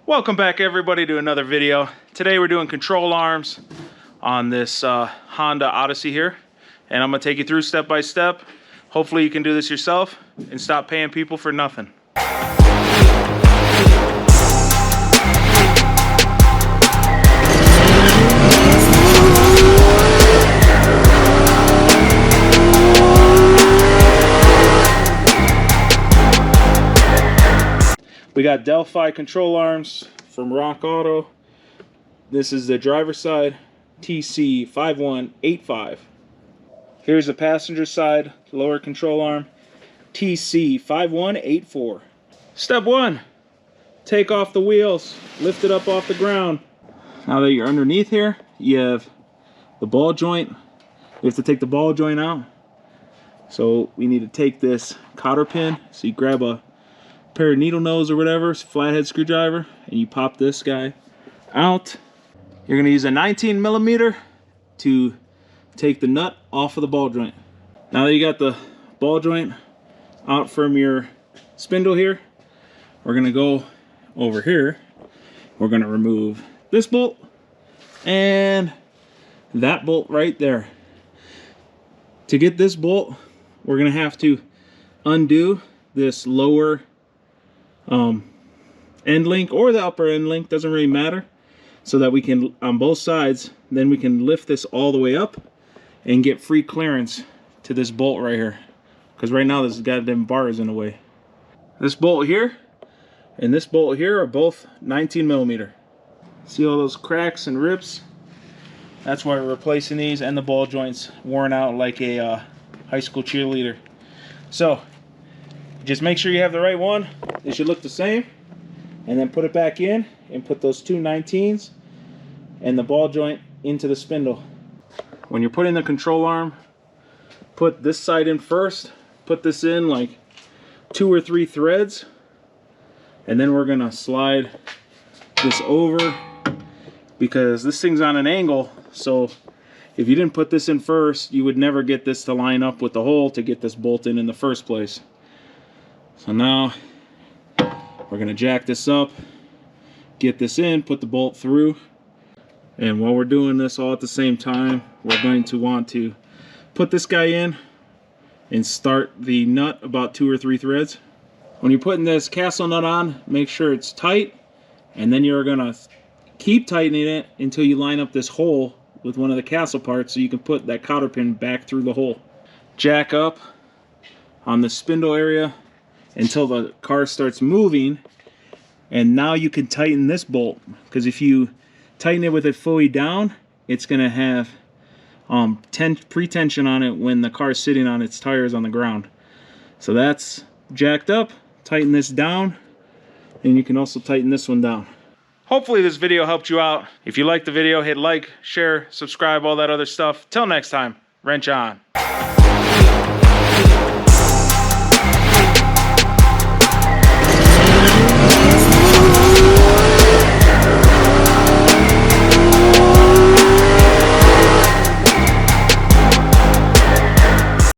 Welcome back everybody to another video. Today we're doing control arms on this Honda Odyssey here, and I'm gonna take you through step by step. Hopefully you can do this yourself and stop paying people for nothing. We got Delphi control arms from Rock Auto. This is the driver's side, TC5185. Here's the passenger side, lower control arm, TC5184. Step 1, take off the wheels, lift it up off the ground. Now that you're underneath here, you have the ball joint. You have to take the ball joint out. So we need to take this cotter pin. So you grab a pair of needle nose or whatever, flathead screwdriver, and you pop this guy out. You're gonna use a 19mm to take the nut off of the ball joint. Now that you got the ball joint out from your spindle here, we're gonna go over here. We're gonna remove this bolt and that bolt right there. To get this bolt, we're gonna have to undo this lower end link or the upper end link, doesn't really matter, so that we can, on both sides, then we can lift this all the way up and get free clearance to this bolt right here, because right now this goddamn bar is in the way. This bolt here and this bolt here are both 19mm. See all those cracks and rips? That's why we're replacing these, and the ball joints worn out like a high school cheerleader. So just make sure you have the right one. They should look the same. And then put it back in and put those two 19s and the ball joint into the spindle. When you're putting the control arm, put this side in first. Put this in like 2 or 3 threads. And then we're gonna slide this over, because this thing's on an angle. So if you didn't put this in first, you would never get this to line up with the hole to get this bolt in the first place. So now we're gonna jack this up, get this in, put the bolt through, and while we're doing this all at the same time, we're going to want to put this guy in and start the nut about 2 or 3 threads. When you're putting this castle nut on, make sure it's tight, and then you're gonna keep tightening it until you line up this hole with one of the castle parts so you can put that cotter pin back through the hole. Jack up on the spindle area until the car starts moving, and now you can tighten this bolt, because if you tighten it with it fully down, it's gonna have pre-tension on it when the car's sitting on its tires on the ground. So that's jacked up. Tighten this down, and you can also tighten this one down. Hopefully this video helped you out. If you liked the video, hit like, share, subscribe, all that other stuff. Till next time, wrench on.